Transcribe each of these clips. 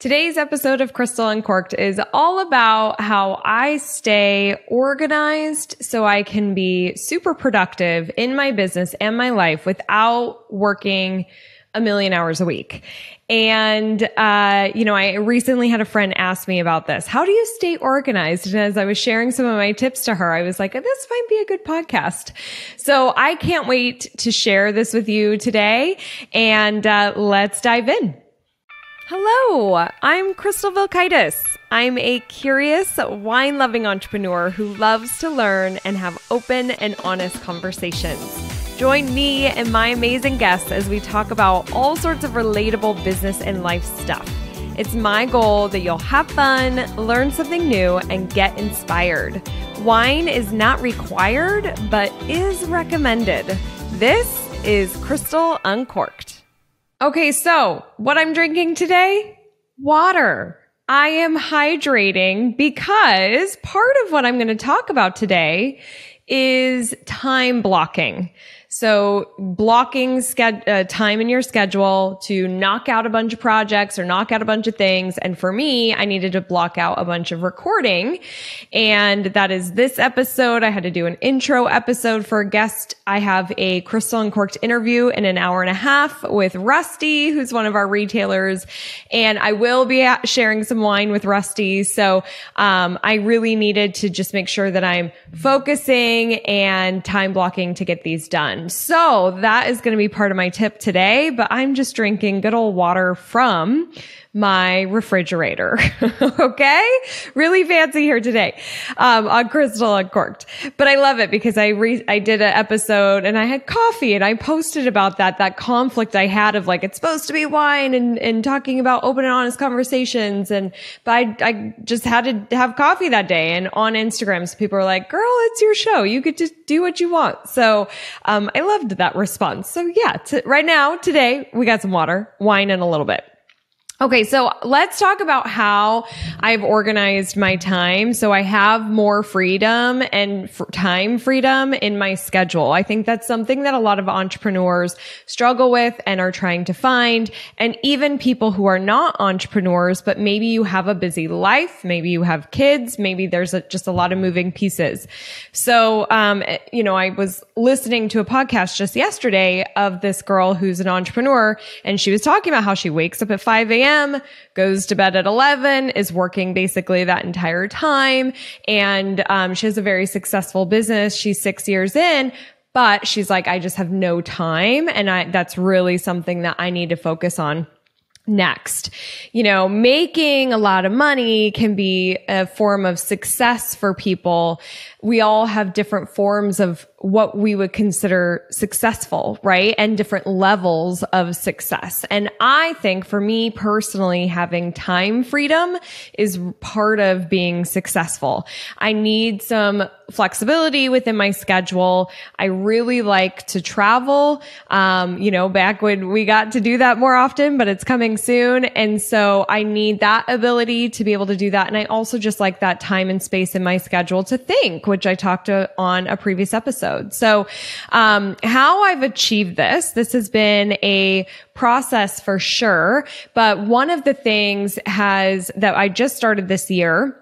Today's episode of Crystal Uncorked is all about how I stay organized so I can be super productive in my business and my life without working a million hours a week. And, I recently had a friend ask me about this. How do you stay organized? And as I was sharing some of my tips to her, I was like, this might be a good podcast. So I can't wait to share this with you today. And let's dive in. Hello, I'm Crystal Vilkaitis. I'm a curious, wine-loving entrepreneur who loves to learn and have open and honest conversations. Join me and my amazing guests as we talk about all sorts of relatable business and life stuff. It's my goal that you'll have fun, learn something new, and get inspired. Wine is not required, but is recommended. This is Crystal Uncorked. Okay, so what I'm drinking today? Water. I am hydrating because part of what I'm going to talk about today is time blocking. So blocking time in your schedule to knock out a bunch of projects or knock out a bunch of things. And for me, I needed to block out a bunch of recording. And that is this episode. I had to do an intro episode for a guest. I have a Crystal Uncorked interview in an hour and a half with Rusty, who's one of our retailers. And I will be sharing some wine with Rusty. So I really needed to just make sure that I'm focusing and time blocking to get these done. So that is going to be part of my tip today, but I'm just drinking good old water from my refrigerator. Okay? Really fancy here today, on Crystal Uncorked. But I love it because I did an episode and I had coffee and I posted about that conflict I had of like, it's supposed to be wine and talking about open and honest conversations. But I just had to have coffee that day, and on Instagram, so people were like, girl, it's your show. You get to do what you want. So, I loved that response. So yeah, right now, today, we got some water, wine, and a little bit. Okay, so let's talk about how I've organized my time so I have more freedom and time freedom in my schedule. I think that's something that a lot of entrepreneurs struggle with and are trying to find. And even people who are not entrepreneurs, but maybe you have a busy life, maybe you have kids, maybe there's just a lot of moving pieces. So, I was listening to a podcast just yesterday of this girl who's an entrepreneur, and she was talking about how she wakes up at 5 a.m., goes to bed at 11, is working basically that entire time. And she has a very successful business. She's 6 years in, but she's like, I just have no time. And that's really something that I need to focus on next. Making a lot of money can be a form of success for people. We all have different forms of what we would consider successful, right? And different levels of success. And I think for me personally, having time freedom is part of being successful. I need some flexibility within my schedule. I really like to travel. Back when we got to do that more often, but it's coming soon. And so I need that ability to be able to do that. And I also just like that time and space in my schedule to think, which I talked on a previous episode. So, how I've achieved this has been a process for sure. But one of the things that I just started this year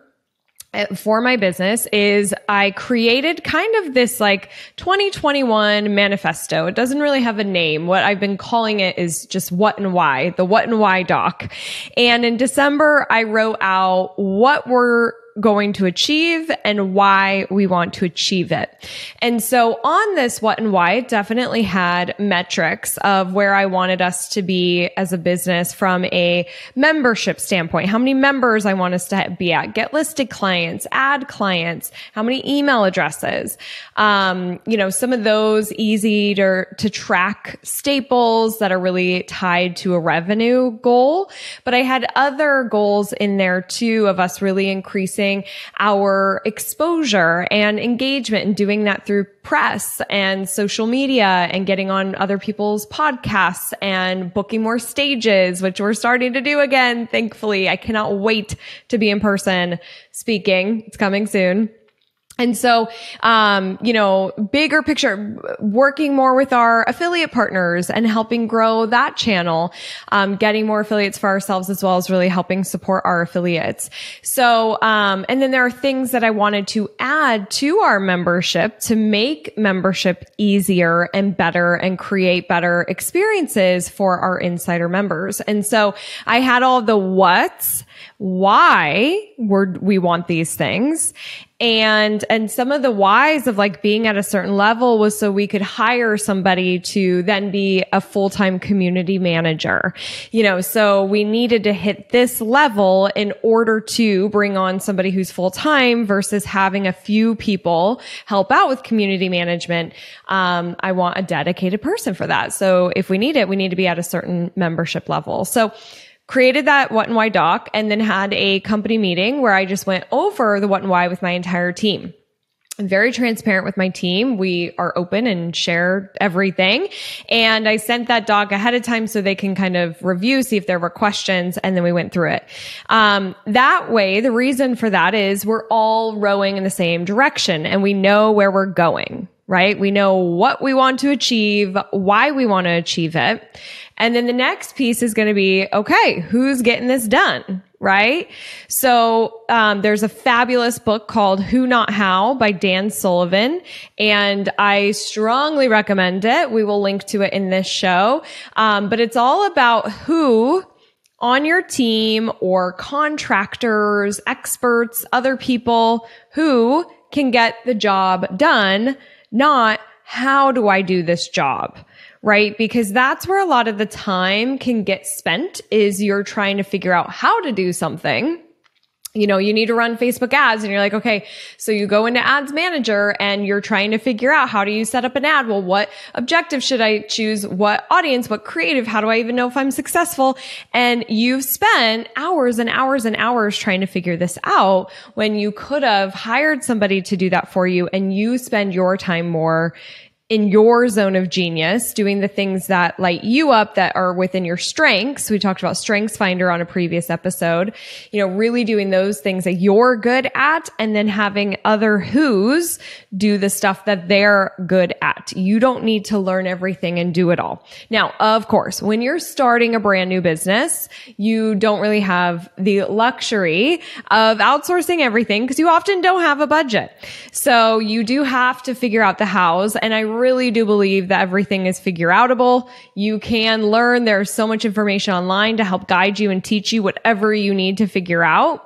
for my business is I created kind of this like 2021 manifesto. It doesn't really have a name. What I've been calling it is just what and why, the what and why doc. And in December, I wrote out what we're going to achieve and why we want to achieve it. And so on this what and why, it definitely had metrics of where I wanted us to be as a business from a membership standpoint, how many members I want us to be at, get listed clients, add clients, how many email addresses, some of those easy to track staples that are really tied to a revenue goal. But I had other goals in there too of us really increasing our exposure and engagement, and doing that through press and social media and getting on other people's podcasts and booking more stages, which we're starting to do again. Thankfully, I cannot wait to be in person speaking. It's coming soon. And so, bigger picture, working more with our affiliate partners and helping grow that channel, getting more affiliates for ourselves as well as really helping support our affiliates. So, and then there are things that I wanted to add to our membership to make membership easier and better and create better experiences for our insider members. And so I had all the what's, why we want these things. And some of the whys of like being at a certain level was so we could hire somebody to then be a full-time community manager. So we needed to hit this level in order to bring on somebody who's full-time versus having a few people help out with community management. I want a dedicated person for that. So if we need it, we need to be at a certain membership level. So created that what and why doc and then had a company meeting where I just went over the what and why with my entire team. I'm very transparent with my team. We are open and share everything. And I sent that doc ahead of time so they can kind of review, see if there were questions, and then we went through it. That way, the reason for that is we're all rowing in the same direction and we know where we're going, right? We know what we want to achieve, why we want to achieve it. And then the next piece is going to be, okay, who's getting this done? Right? So, there's a fabulous book called Who Not How by Dan Sullivan, and I strongly recommend it. We will link to it in this show. But it's all about who on your team or contractors, experts, other people who can get the job done, not how do I do this job? Right? Because that's where a lot of the time can get spent is you're trying to figure out how to do something. You need to run Facebook ads and you're like, okay, so you go into ads manager and you're trying to figure out how do you set up an ad? Well, what objective should I choose? What audience? What creative? How do I even know if I'm successful? And you've spent hours and hours and hours trying to figure this out when you could have hired somebody to do that for you and you spend your time more in your zone of genius, doing the things that light you up that are within your strengths. We talked about Strengths Finder on a previous episode, really doing those things that you're good at and then having other who's do the stuff that they're good at. You don't need to learn everything and do it all. Now, of course, when you're starting a brand new business, you don't really have the luxury of outsourcing everything because you often don't have a budget. So you do have to figure out the hows. And I really do believe that everything is figure outable. You can learn. There's so much information online to help guide you and teach you whatever you need to figure out.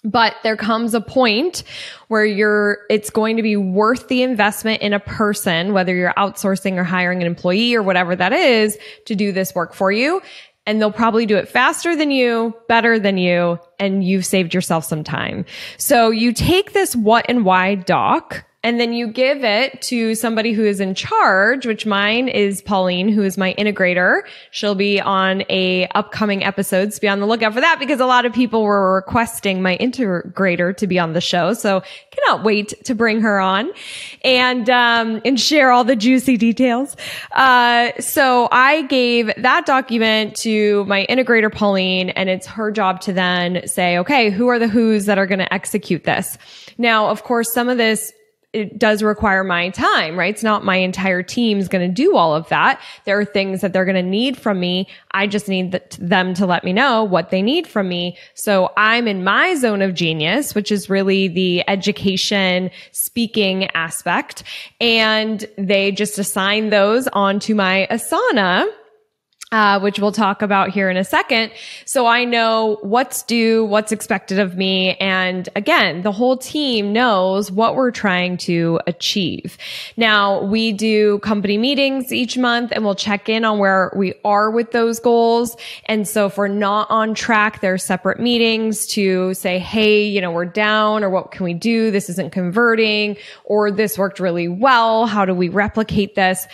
But there comes a point where it's going to be worth the investment in a person, whether you're outsourcing or hiring an employee or whatever that is, to do this work for you. And they'll probably do it faster than you, better than you, and you've saved yourself some time. So you take this what and why doc, and then you give it to somebody who is in charge, which mine is Pauline, who is my integrator. She'll be on a upcoming episode, so be on the lookout for that because a lot of people were requesting my integrator to be on the show. So cannot wait to bring her on and share all the juicy details. So I gave that document to my integrator, Pauline, and it's her job to then say, okay, who are the who's that are going to execute this? Now, of course, some of this, it does require my time, right? It's not my entire team's going to do all of that. There are things that they're going to need from me. I just need them to let me know what they need from me. So I'm in my zone of genius, which is really the education speaking aspect. And they just assign those onto my Asana, which we'll talk about here in a second. So I know what's due, what's expected of me. And again, the whole team knows what we're trying to achieve. Now, we do company meetings each month and we'll check in on where we are with those goals. And so if we're not on track, there are separate meetings to say, hey, we're down, or what can we do? This isn't converting, or this worked really well. How do we replicate this?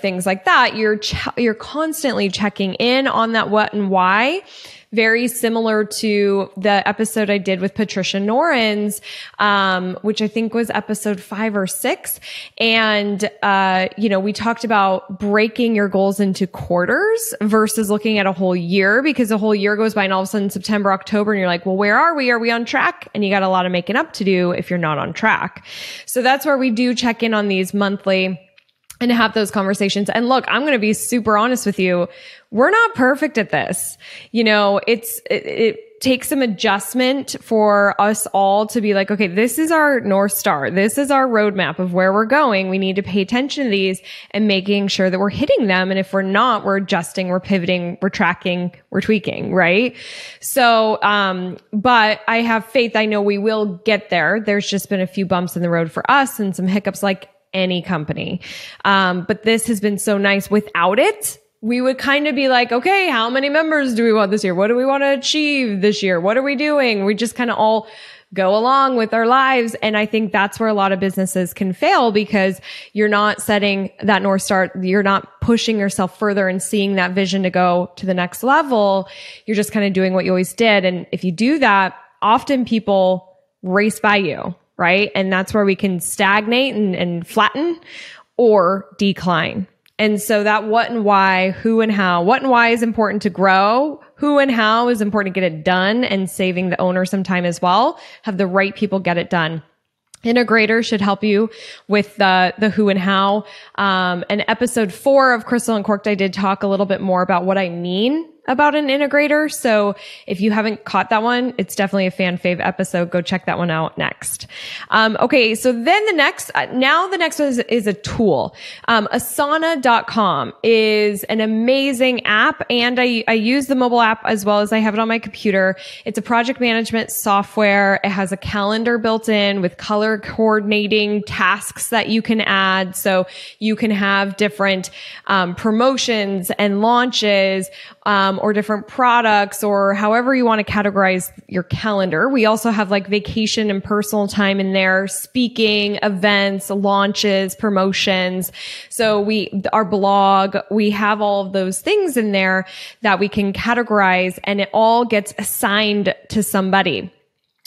Things like that. You're constantly constantly checking in on that what and why. Very similar to the episode I did with Patricia Norins, which I think was episode 5 or 6. And, we talked about breaking your goals into quarters versus looking at a whole year, because a whole year goes by and all of a sudden September, October, and you're like, well, where are we? Are we on track? And you got a lot of making up to do if you're not on track. So that's where we do check in on these monthly and have those conversations. And look, I'm going to be super honest with you. We're not perfect at this. It takes some adjustment for us all to be like, okay, this is our North Star. This is our roadmap of where we're going. We need to pay attention to these and making sure that we're hitting them. And if we're not, we're adjusting, we're pivoting, we're tracking, we're tweaking, right? So, but I have faith. I know we will get there. There's just been a few bumps in the road for us and some hiccups like any company. But this has been so nice. Without it, we would kind of be like, okay, how many members do we want this year? What do we want to achieve this year? What are we doing? We just kind of all go along with our lives. And I think that's where a lot of businesses can fail, because you're not setting that North Star. You're not pushing yourself further and seeing that vision to go to the next level. You're just kind of doing what you always did. And if you do that, often people race by you. Right? And that's where we can stagnate and flatten or decline. And so that what and why, who and how, what and why is important to grow. Who and how is important to get it done, and saving the owner some time as well. Have the right people get it done. Integrators should help you with the who and how. And episode 4 of Crystal Uncorked, I did talk a little bit more about what I mean about an integrator. So if you haven't caught that one, it's definitely a fan fave episode. Go check that one out next. Okay. So then the next one is a tool. Asana.com is an amazing app, and I use the mobile app as well as I have it on my computer. It's a project management software. It has a calendar built in with color coordinating tasks that you can add. So you can have different, promotions and launches, or different products, or however you want to categorize your calendar. We also have like vacation and personal time in there, speaking, events, launches, promotions. So our blog, we have all of those things in there that we can categorize, and it all gets assigned to somebody.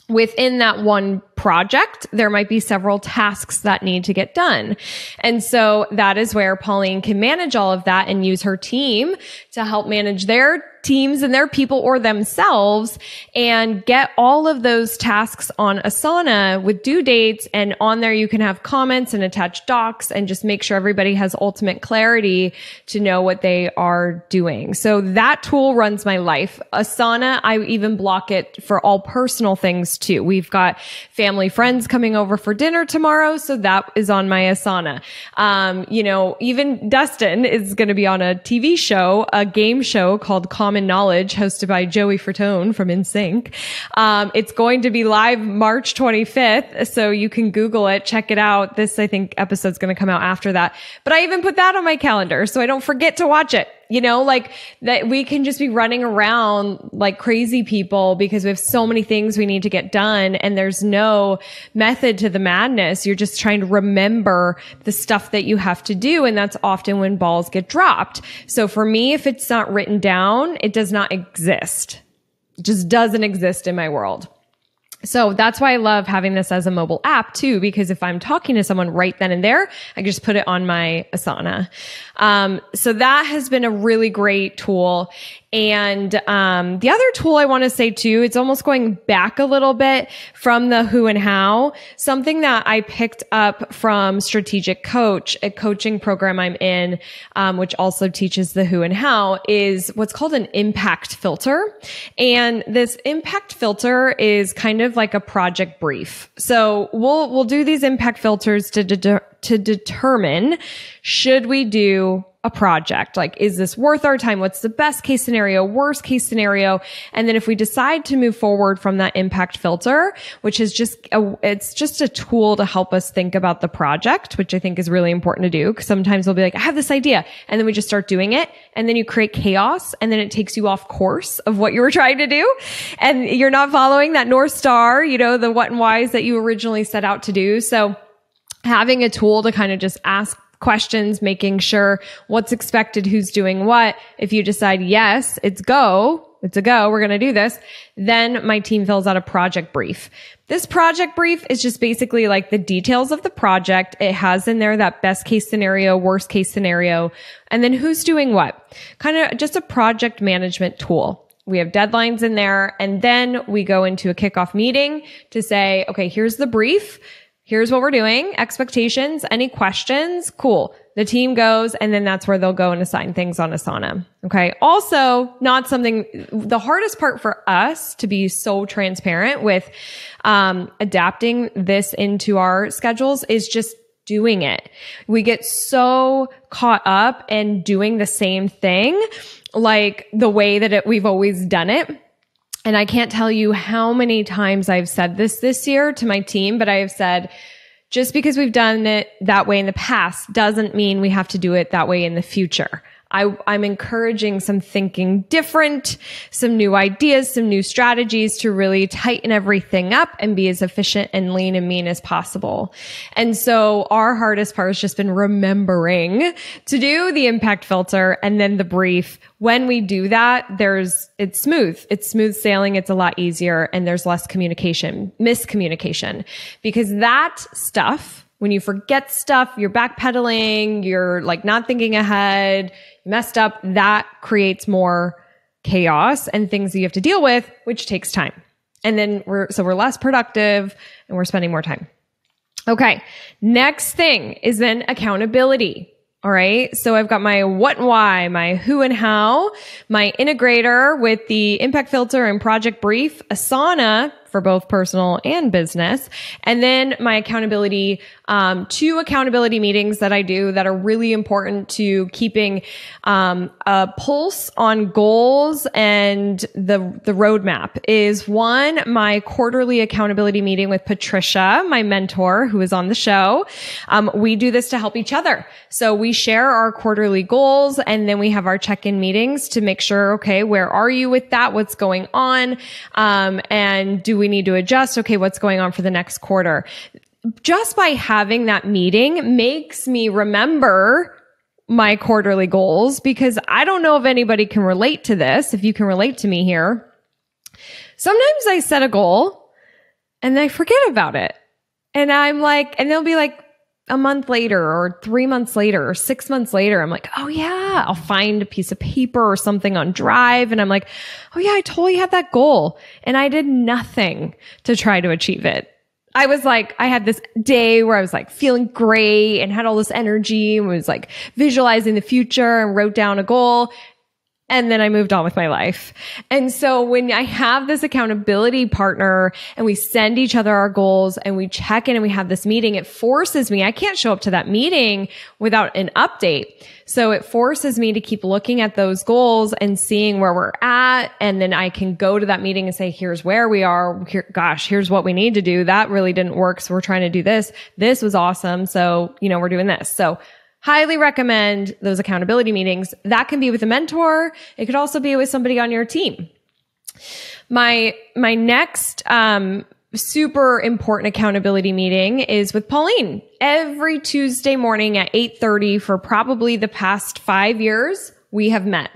Within that one project, there might be several tasks that need to get done. And so that is where Pauline can manage all of that and use her team to help manage their teams and their people or themselves, and get all of those tasks on Asana with due dates. And on there, you can have comments and attach docs and just make sure everybody has ultimate clarity to know what they are doing. So that tool runs my life. Asana, I even block it for all personal things too. We've got family friends coming over for dinner tomorrow, so that is on my Asana. Even Dustin is going to be on a TV show, a game show called Common Knowledge, hosted by Joey Fatone from NSYNC. It's going to be live March 25th, so you can Google it, check it out. This, I think, episode's going to come out after that. But I even put that on my calendar so I don't forget to watch it. Like that we can just be running around like crazy people because we have so many things we need to get done, and there's no method to the madness. You're just trying to remember the stuff that you have to do. And that's often when balls get dropped. So for me, if it's not written down, it does not exist. It just doesn't exist in my world. So that's why I love having this as a mobile app too, because if I'm talking to someone right then and there, I can just put it on my Asana. So that has been a really great tool. And the other tool I want to say too, it's almost going back a little bit from the who and how. Something that I picked up from Strategic Coach, a coaching program I'm in, which also teaches the who and how, is what's called an impact filter. And this impact filter is kind of like a project brief. So we'll do these impact filters to determine, should we do a project? Like, is this worth our time? What's the best case scenario, worst case scenario? And then if we decide to move forward from that impact filter, which is it's just a tool to help us think about the project, which I think is really important to do. Because sometimes we'll be like, I have this idea. And then we just start doing it. And then you create chaos. And then it takes you off course of what you were trying to do. And you're not following that North Star, the what and whys that you originally set out to do. So having a tool to kind of just ask questions, making sure what's expected, who's doing what. If you decide, yes, it's a go, we're going to do this, then my team fills out a project brief. This project brief is just basically like the details of the project. It has in there that best case scenario, worst case scenario, and then who's doing what. Kind of just a project management tool. We have deadlines in there, and then we go into a kickoff meeting to say, okay, here's the brief. Here's what we're doing. Expectations. Any questions? Cool. The team goes, and then that's where they'll go and assign things on Asana. Okay. Also, not something, the hardest part for us, to be so transparent with, adapting this into our schedules, is just doing it. We get so caught up in doing the same thing, like the way that we've always done it. And I can't tell you how many times I've said this year to my team, but I have said, just because we've done it that way in the past doesn't mean we have to do it that way in the future. I'm encouraging some thinking different, some new ideas, some new strategies to really tighten everything up and be as efficient and lean and mean as possible. And so our hardest part has just been remembering to do the impact filter and then the brief. When we do that, it's smooth sailing. It's a lot easier, and there's less miscommunication, because that stuff, when you forget stuff, you're backpedaling, you're like not thinking ahead, messed up, that creates more chaos and things that you have to deal with, which takes time. And then we're less productive and we're spending more time. Okay. Next thing is then accountability. All right. So I've got my what and why, my who and how, my integrator with the impact filter and project brief, Asana for both personal and business, and then my accountability, 2 accountability meetings that I do that are really important to keeping a pulse on goals and the roadmap is, 1, my quarterly accountability meeting with Patricia, my mentor, who is on the show. We do this to help each other. So we share our quarterly goals, and then we have our check-in meetings to make sure, okay, where are you with that? What's going on? And do we need to adjust? Okay, what's going on for the next quarter? Just by having that meeting makes me remember my quarterly goals, because I don't know if anybody can relate to this. If you can relate to me here, sometimes I set a goal and I forget about it. And I'm like, and they'll be like a month later or 3 months later or 6 months later, I'm like, oh yeah, I'll find a piece of paper or something on Drive. And I'm like, oh yeah, I totally had that goal. And I did nothing to try to achieve it. I was like, I had this day where I was like feeling great and had all this energy and was like visualizing the future and wrote down a goal. And then I moved on with my life. And so when I have this accountability partner and we send each other our goals and we check in and we have this meeting, it forces me, I can't show up to that meeting without an update. So it forces me to keep looking at those goals and seeing where we're at. And then I can go to that meeting and say, here's where we are. Here's what we need to do. That really didn't work. So we're trying to do this. This was awesome. So, we're doing this. So highly recommend those accountability meetings. That can be with a mentor. It could also be with somebody on your team. My next super important accountability meeting is with Pauline. Every Tuesday morning at 8:30 for probably the past 5 years, we have met.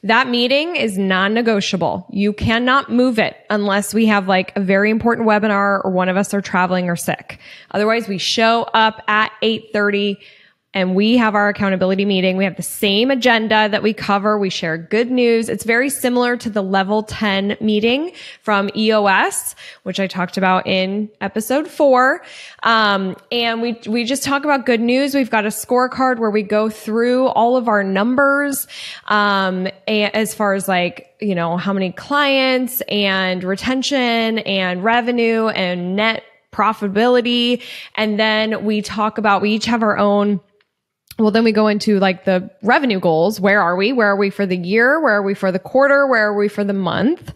That meeting is non-negotiable. You cannot move it unless we have like a very important webinar or one of us are traveling or sick. Otherwise, we show up at 8:30. And we have our accountability meeting. We have the same agenda that we cover. We share good news. It's very similar to the level 10 meeting from EOS, which I talked about in episode 4. And we just talk about good news. We've got a scorecard where we go through all of our numbers, as far as like, how many clients and retention and revenue and net profitability. And then we each have our own. Well, then we go into like the revenue goals. Where are we? Where are we for the year? Where are we for the quarter? Where are we for the month?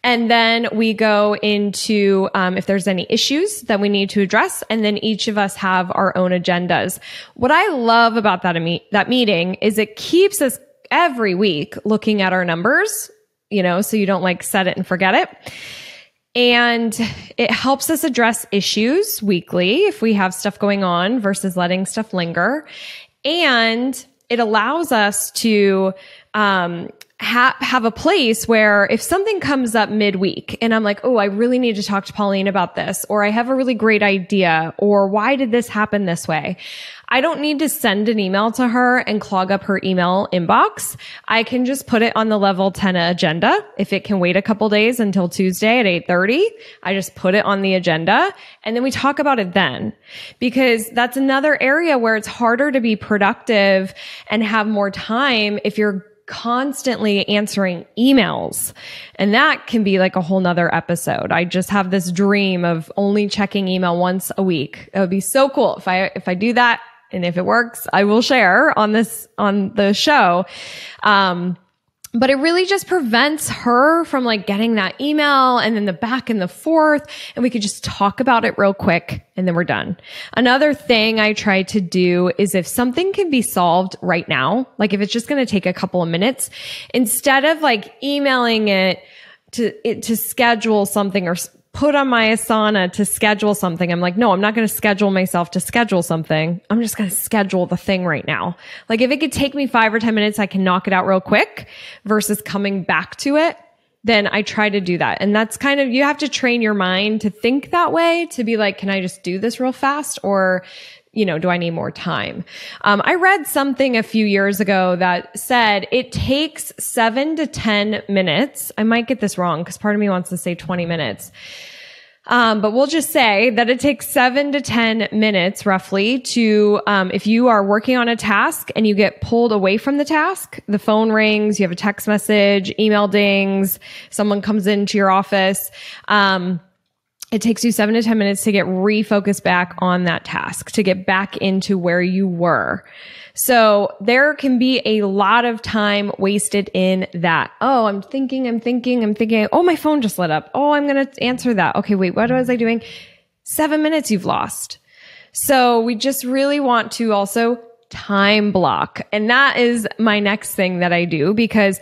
And then we go into, if there's any issues that we need to address. And then each of us have our own agendas. What I love about that meeting is it keeps us every week looking at our numbers, so you don't like set it and forget it. And it helps us address issues weekly if we have stuff going on versus letting stuff linger. And it allows us to, have a place where if something comes up midweek and I'm like, oh, I really need to talk to Pauline about this, or I have a really great idea, or why did this happen this way? I don't need to send an email to her and clog up her email inbox. I can just put it on the level 10 agenda. If it can wait a couple days until Tuesday at 8:30, I just put it on the agenda and then we talk about it then. Because that's another area where it's harder to be productive and have more time if you're constantly answering emails. And that can be like a whole nother episode. I just have this dream of only checking email once a week. It would be so cool if I do that. And if it works, I will share on the show. But it really just prevents her from like getting that email and then the back and the forth. And we could just talk about it real quick and then we're done. Another thing I try to do is if something can be solved right now, like if it's just going to take a couple of minutes, instead of like emailing it to schedule something or put on my Asana to schedule something. I'm like, no, I'm not going to schedule myself to schedule something. I'm just going to schedule the thing right now. Like if it could take me 5 or 10 minutes, I can knock it out real quick versus coming back to it. Then I try to do that. And that's kind of, you have to train your mind to think that way, to be like, can I just do this real fast? Or, do I need more time? I read something a few years ago that said it takes 7 to 10 minutes. I might get this wrong because part of me wants to say 20 minutes. But we'll just say that it takes 7 to 10 minutes roughly to, if you are working on a task and you get pulled away from the task, the phone rings, you have a text message, email dings, someone comes into your office, it takes you 7 to 10 minutes to get refocused back on that task, to get back into where you were. So there can be a lot of time wasted in that. Oh, I'm thinking. Oh, my phone just lit up. Oh, I'm going to answer that. Okay, wait, what was I doing? 7 minutes you've lost. So we just really want to also time block. And that is my next thing that I do because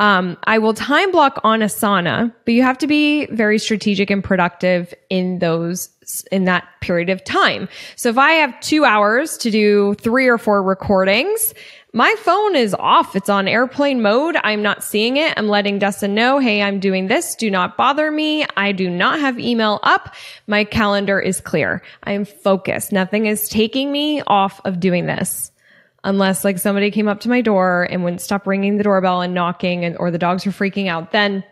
I will time block on Asana, but you have to be very strategic and productive in that period of time. So if I have 2 hours to do 3 or 4 recordings, my phone is off. It's on airplane mode. I'm not seeing it. I'm letting Dustin know, hey, I'm doing this. Do not bother me. I do not have email up. My calendar is clear. I am focused. Nothing is taking me off of doing this. Unless like somebody came up to my door and wouldn't stop ringing the doorbell and knocking or the dogs were freaking out, then,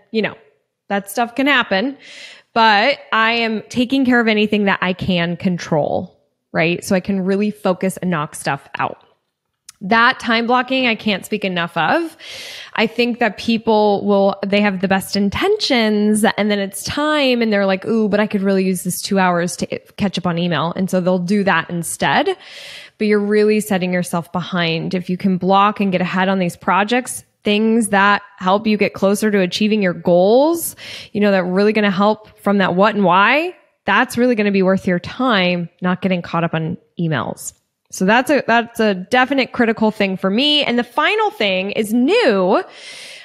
that stuff can happen. But I am taking care of anything that I can control, right? So I can really focus and knock stuff out. That time blocking, I can't speak enough of. I think that people they have the best intentions and then it's time and they're like, ooh, but I could really use this 2 hours to catch up on email. And so they'll do that instead. But you're really setting yourself behind. If you can block and get ahead on these projects, things that help you get closer to achieving your goals, that are really going to help from that what and why, that's really going to be worth your time, not getting caught up on emails. So that's a definite critical thing for me. And the final thing is new.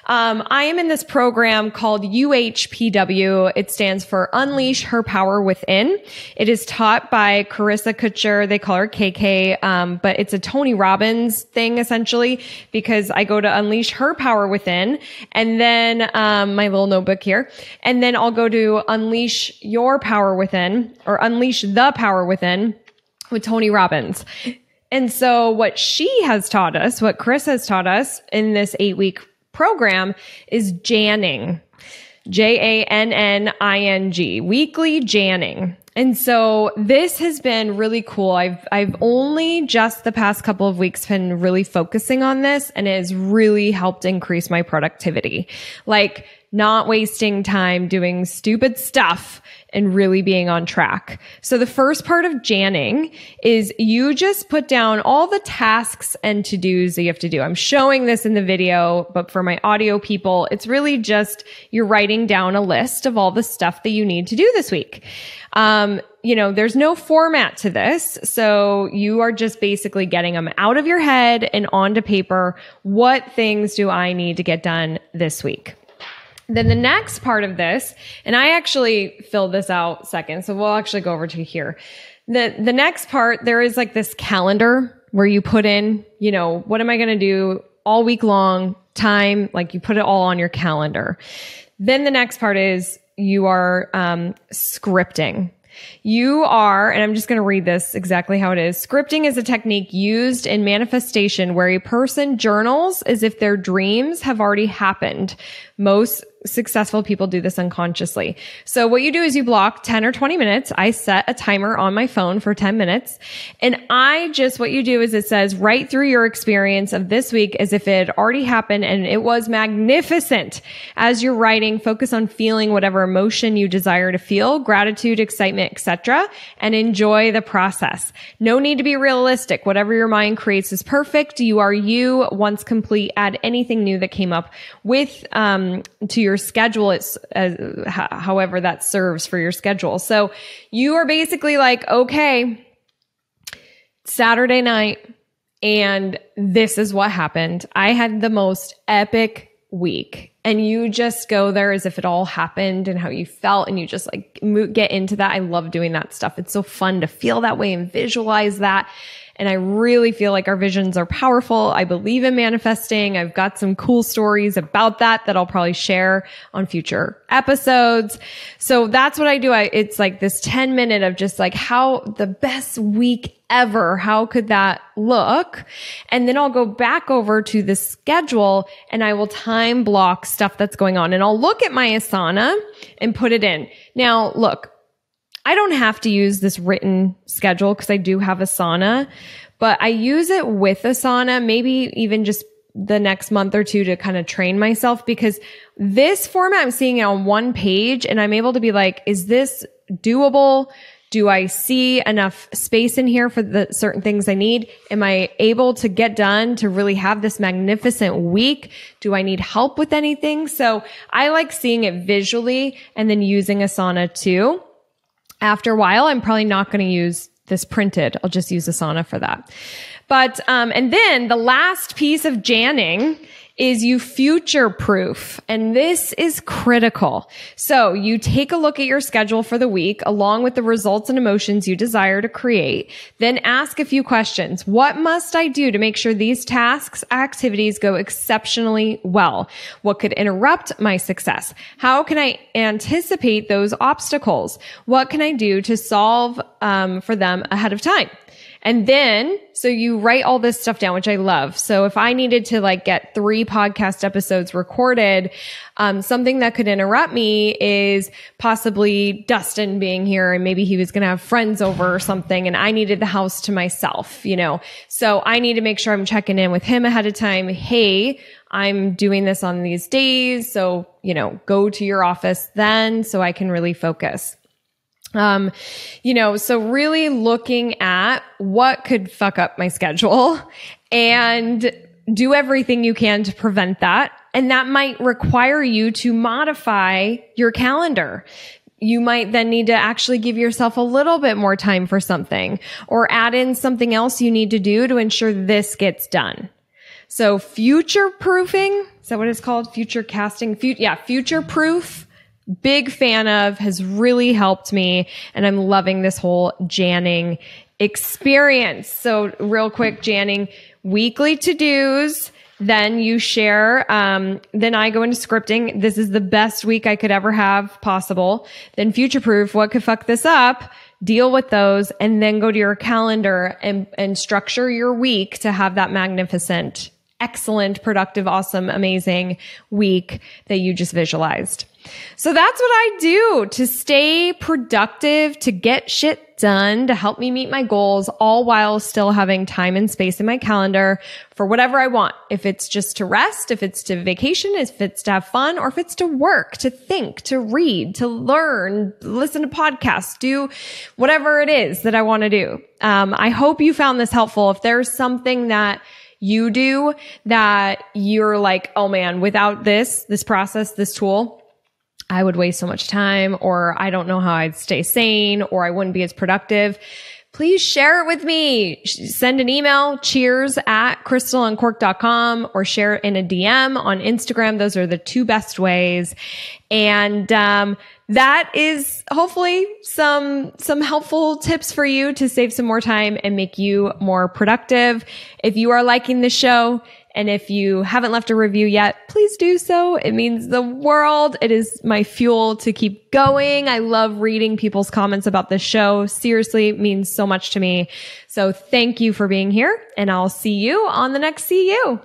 I am in this program called UHPW. It stands for Unleash Her Power Within. It is taught by Carissa Kutcher. They call her KK. But it's a Tony Robbins thing essentially because I go to Unleash Her Power Within and then, my little notebook here. And then I'll go to Unleash Your Power Within or Unleash the Power Within with Tony Robbins. And so what she has taught us, what Chris has taught us in this 8-week program is Janning. Janning, weekly Janning. And so this has been really cool. I've only just the past couple of weeks been really focusing on this and it has really helped increase my productivity. Like not wasting time doing stupid stuff and really being on track. So the first part of Janning is you just put down all the tasks and to-dos that you have to do. I'm showing this in the video, but for my audio people, it's really just you're writing down a list of all the stuff that you need to do this week. There's no format to this. So you are just basically getting them out of your head and onto paper. What things do I need to get done this week? Then the next part of this, and I actually filled this out second, so we'll actually go over to here. The next part, there is like this calendar where you put in, what am I going to do all week long, time, like you put it all on your calendar. Then the next part is you are scripting. You are, and I'm just going to read this exactly how it is. Scripting is a technique used in manifestation where a person journals as if their dreams have already happened. Most successful people do this unconsciously. So what you do is you block 10 or 20 minutes. I set a timer on my phone for 10 minutes. And what you do is it says, write through your experience of this week as if it had already happened and it was magnificent. As you're writing, focus on feeling whatever emotion you desire to feel, gratitude, excitement, etc., and enjoy the process. No need to be realistic. Whatever your mind creates is perfect. You are you. Once complete, add anything new that came up with, to your schedule. It's however that serves for your schedule. So you are basically like, okay, Saturday night, and this is what happened. I had the most epic week. And you just go there as if it all happened and how you felt, and you just like get into that. I love doing that stuff. It's so fun to feel that way and visualize that. And I really feel like our visions are powerful. I believe in manifesting. I've got some cool stories about that I'll probably share on future episodes. So that's what I do. It's like this 10-minute of just like how the best week ever. How could that look? And then I'll go back over to the schedule and I will time block stuff that's going on. And I'll look at my Asana and put it in. Now, look, I don't have to use this written schedule because I do have Asana, but I use it with Asana, maybe even just the next month or two to kind of train myself, because this format, I'm seeing it on one page and I'm able to be like, is this doable? Do I see enough space in here for the certain things I need? Am I able to get done to really have this magnificent week? Do I need help with anything? So I like seeing it visually and then using Asana too. After a while, I'm probably not going to use this printed. I'll just use Asana for that. But, and then the last piece of Janning is you future proof. And this is critical. So you take a look at your schedule for the week along with the results and emotions you desire to create. Then ask a few questions. What must I do to make sure these tasks, activities go exceptionally well? What could interrupt my success? How can I anticipate those obstacles? What can I do to solve for them ahead of time? And then, so you write all this stuff down, which I love. So if I needed to like get 3 podcast episodes recorded, something that could interrupt me is possibly Dustin being here and maybe he was going to have friends over or something and I needed the house to myself, So I need to make sure I'm checking in with him ahead of time. Hey, I'm doing this on these days. So, go to your office then so I can really focus. So really looking at what could fuck up my schedule and do everything you can to prevent that. And that might require you to modify your calendar. You might then need to actually give yourself a little bit more time for something or add in something else you need to do to ensure this gets done. So future proofing, is that what it's called? Future casting? Future proof. Big fan of, has really helped me, and I'm loving this whole Janning experience. So real quick, Janning, weekly to-dos, then you share, then I go into scripting. This is the best week I could ever have possible. Then future-proof, what could fuck this up? Deal with those, and then go to your calendar and structure your week to have that magnificent, excellent, productive, awesome, amazing week that you just visualized. So that's what I do to stay productive, to get shit done, to help me meet my goals, all while still having time and space in my calendar for whatever I want. If it's just to rest, if it's to vacation, if it's to have fun, or if it's to work, to think, to read, to learn, listen to podcasts, do whatever it is that I want to do. I hope you found this helpful. If there's something that you do that you're like, oh man, without this process, this tool, I would waste so much time, or I don't know how I'd stay sane, or I wouldn't be as productive. please share it with me. Send an email, cheers@crystalandcork.com, or share it in a DM on Instagram. Those are the two best ways. And that is hopefully some helpful tips for you to save some more time and make you more productive. If you are liking the show, and if you haven't left a review yet, please do so. It means the world. It is my fuel to keep going. I love reading people's comments about the show. Seriously, it means so much to me. So thank you for being here, and I'll see you on the next CU.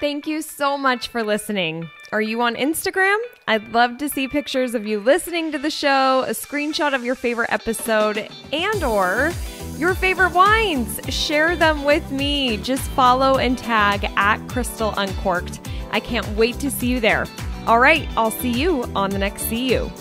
Thank you so much for listening. Are you on Instagram? I'd love to see pictures of you listening to the show, a screenshot of your favorite episode, and/or your favorite wines. Share them with me. Just follow and tag @CrystalUncorked. I can't wait to see you there. All right, I'll see you on the next CU.